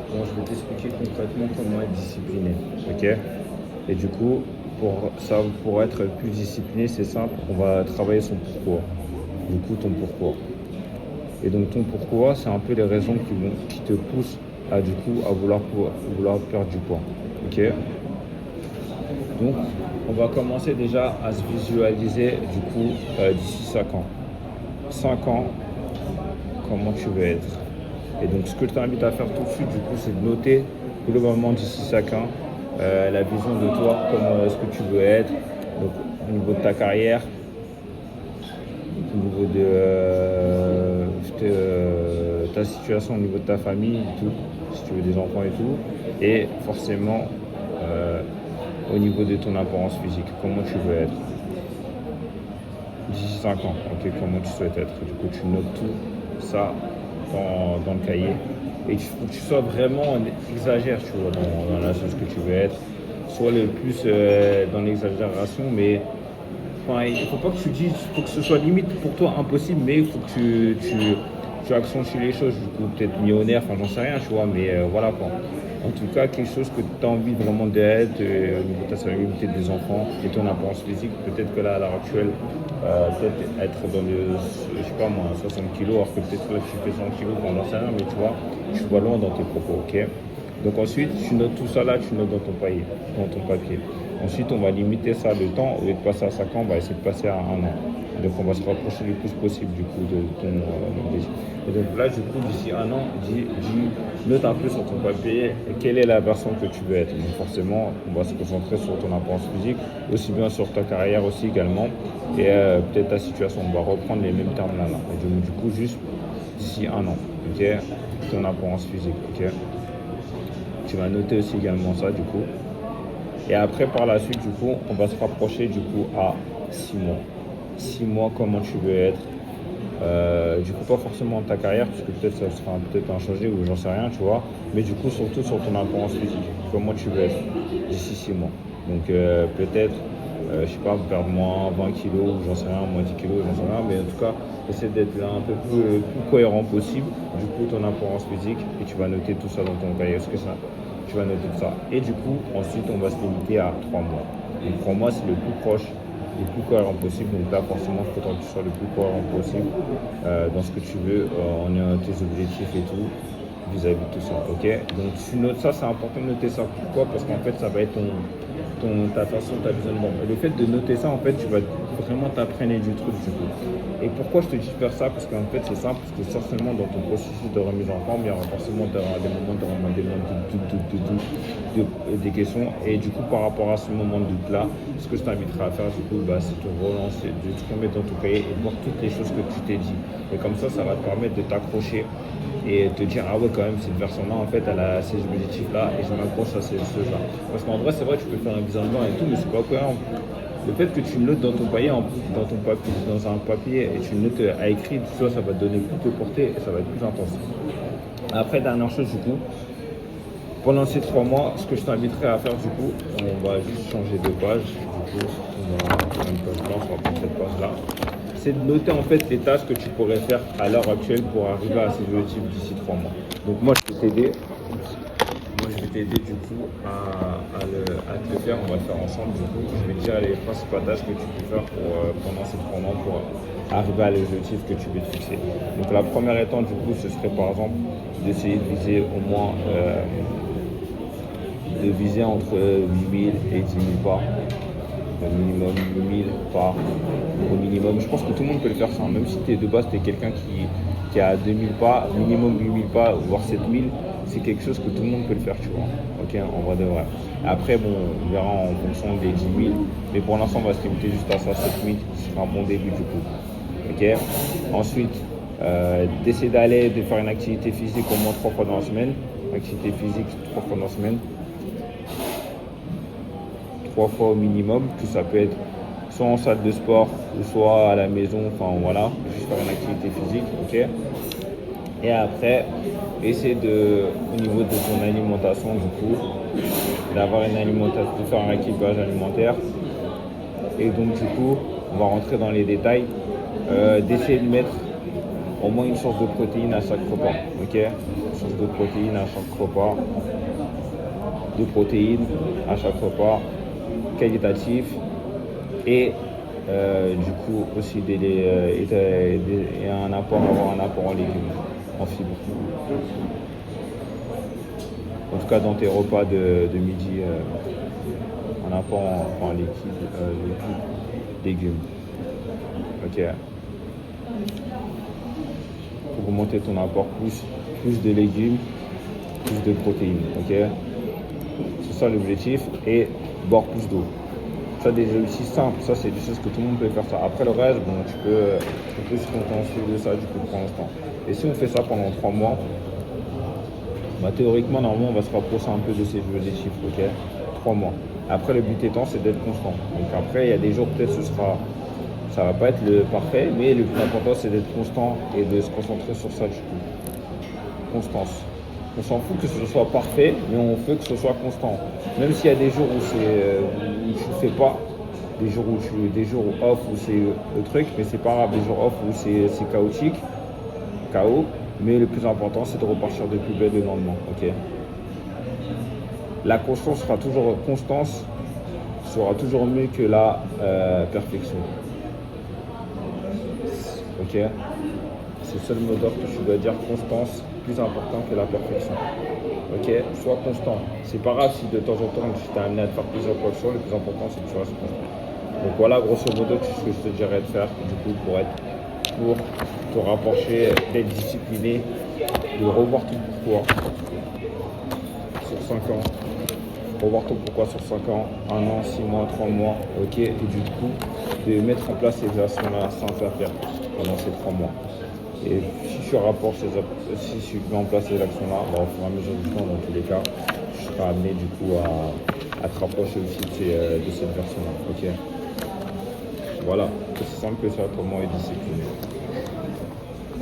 Bon, je vais t'expliquer concrètement comment être discipliné, ok? Et du coup, pour ça, pour être plus discipliné, c'est simple, on va travailler son pourquoi. Du coup, ton pourquoi. Et donc, ton pourquoi, c'est un peu les raisons qui te poussent à, du coup, à vouloir perdre du poids, ok? Donc, on va commencer déjà à se visualiser, du coup, d'ici 5 ans. 5 ans, comment tu veux être. Et donc, ce que je t'invite à faire tout de suite, du coup, c'est de noter globalement d'ici 5 ans la vision de toi, comment est-ce que tu veux être, donc au niveau de ta carrière, au niveau de ta situation, au niveau de ta famille, et tout, si tu veux des enfants et tout, et forcément au niveau de ton apparence physique, comment tu veux être. D'ici 5 ans, ok, comment tu souhaites être. Du coup, tu notes tout ça dans le cahier. Et il faut que tu sois vraiment exagère, tu vois, dans la chose que tu veux être. Soit le plus dans l'exagération, mais enfin, il ne faut pas que tu dises, il faut que ce soit limite pour toi impossible, mais il faut que tu accentues les choses. Du coup, peut-être millionnaire, enfin, j'en sais rien, tu vois, mais voilà quoi. En tout cas, quelque chose que tu as envie vraiment d'être au niveau de ta sérénité des enfants et ton apparence physique. Peut-être que là, à l'heure actuelle, peut-être être dans les, je sais pas moi, 60 kilos, alors que peut-être là, tu fais 100 kilos, enfin, j'en sais rien, mais tu vois, tu vas loin dans tes propos, ok? Donc ensuite, tu notes tout ça là, tu notes dans ton papier. Ensuite, on va limiter ça le temps. Au lieu de passer à 5 ans, on va essayer de passer à 1 an. Donc on va se rapprocher le plus possible du coup de ton objectif. Et donc là, du coup, d'ici 1 an, note un peu sur ton papier quelle est la version que tu veux être. Donc forcément, on va se concentrer sur ton apparence physique, aussi bien sur ta carrière aussi également, et peut-être ta situation. On va reprendre les mêmes termes là. Et donc du coup, juste d'ici 1 an, ok, ton apparence physique, ok. Tu vas noter aussi également ça du coup. Et après, par la suite, du coup, on va se rapprocher du coup à 6 mois. 6 mois, comment tu veux être. Du coup, pas forcément ta carrière, parce que peut-être ça sera peut-être inchangé ou j'en sais rien, tu vois. Mais du coup, surtout sur ton apparence physique. Comment tu veux être d'ici 6 mois. Donc, peut-être, je sais pas, perdre moins 20 kilos ou j'en sais rien, moins 10 kilos, j'en sais rien. Mais en tout cas, essaie d'être là un peu plus cohérent possible. Du coup, ton apparence physique, et tu vas noter tout ça dans ton cahier. Est-ce que ça tu vas noter tout ça. Et du coup, ensuite, on va se limiter à 3 mois. Donc 3 mois, c'est le plus proche, le plus cohérent possible. Donc là, forcément, il faudra que tu sois le plus cohérent possible dans ce que tu veux, en tes objectifs et tout, vis-à-vis de tout ça. Ok. Donc tu notes ça, c'est important de noter ça. Pourquoi? Parce qu'en fait, ça va être ta façon, ta vision de monde. Et le fait de noter ça, en fait, tu vas vraiment t'imprégner du truc du coup. Et pourquoi je te dis de faire ça? Parce qu'en fait, c'est simple, parce que certainement dans ton processus de remise en forme, il y aura forcément des moments de des questions. Et du coup, par rapport à ce moment de doute là, ce que je t'inviterai à faire, du coup, c'est te relancer, de te remettre dans ton cahier et de voir toutes les choses que tu t'es dit. Et comme ça va te permettre de t'accrocher et te dire ah ouais quand même cette version là en fait elle a ces objectifs là et je m'accroche à ces choses là parce qu'en vrai c'est vrai tu peux faire un bilan blanc et tout mais c'est pas cohérent. Le fait que tu notes dans ton papier, dans un papier et tu notes à écrit, tout ça, ça va te donner plus de portée et ça va être plus intense. Après, dernière chose du coup, pendant ces 3 mois, ce que je t'inviterai à faire du coup, on va juste changer de page. Du coup, on va faire une page blanche, on va prendre cette page là. C'est de noter en fait les tâches que tu pourrais faire à l'heure actuelle pour arriver à ces objectifs d'ici 3 mois. Donc moi je vais t'aider. Je vais t'aider du coup à te le faire. On va le faire ensemble du coup. Je vais te dire les principales tâches que tu peux faire pendant ces 3 mois pour arriver à l'objectif que tu veux te fixer. Donc la première étape du coup ce serait par exemple d'essayer de viser au moins de viser entre 8 000 et 10 000 pas. Au minimum 8 000 pas au minimum. Je pense que tout le monde peut le faire ça. Même si tu es de base, tu es quelqu'un qui a 2 000 pas, minimum 8 000 pas, voire 7 000, c'est quelque chose que tout le monde peut le faire, tu vois. Ok, en vrai de vrai. Après, bon, on verra en fonction des 10 000. Mais pour l'instant, on va se limiter juste à ça, 7 000. Ce sera un bon début du coup. Ok. Ensuite, d'essayer de faire une activité physique au moins 3 fois dans la semaine. Activité physique 3 fois dans la semaine. 3 fois au minimum, que ça peut être soit en salle de sport ou soit à la maison, enfin voilà, juste faire une activité physique, ok. Et après, essayer au niveau de ton alimentation du coup, d'avoir une alimentation, de faire un équilibrage alimentaire. Et donc du coup, on va rentrer dans les détails, d'essayer de mettre au moins une source de protéines à chaque repas. Ok, une source de protéines à chaque repas. De protéines à chaque repas, qualitatif et du coup aussi et avoir un apport en légumes, en fibres. En tout cas dans tes repas de midi, un apport en liquide, légumes. Ok. Pour augmenter ton apport, plus de légumes, plus de protéines. Ok. C'est ça l'objectif. Et boire plus d'eau. Ça, des aussi simples, ça c'est des choses que tout le monde peut faire ça. Après le reste, bon, tu peux se contenter de ça du coup pour l'instant. Et si on fait ça pendant 3 mois, bah, théoriquement, normalement, on va se rapprocher un peu de ces jeux des chiffres, ok. 3 mois. Après, le but étant, c'est d'être constant. Donc après, il y a des jours, peut-être ça va pas être le parfait, mais le plus important, c'est d'être constant et de se concentrer sur ça du coup. Constance. On s'en fout que ce soit parfait, mais on veut que ce soit constant. Même s'il y a des jours où où tu ne fais pas, des jours off où c'est le truc, mais c'est pas grave, des jours off où c'est chaotique, chaos. Mais le plus important, c'est de repartir de plus belle le lendemain. Ok. La constance sera toujours mieux que la perfection. Ok. C'est le seul mot d'ordre que je dois dire, constance, plus important que la perfection. Ok, sois constant. C'est pas grave si de temps en temps tu t'es amené à te faire plusieurs actions, le plus important c'est que tu restes constant. Donc voilà, grosso modo, ce que je te dirais de faire du coup pour te rapprocher, d'être discipliné, de revoir ton pourquoi sur 5 ans, revoir ton pourquoi sur 5 ans, 1 an, 6 mois, 3 mois, ok, et du coup de mettre en place ces actions-là sans faire pendant ces 3 mois. Et si tu rapportes si tu mets en place ces actions-là, bah, au fur et à mesure du temps, dans tous les cas, tu seras amené du coup à te rapprocher aussi de cette version-là. Ok. Voilà, c'est simple que ça, comment est discipliné.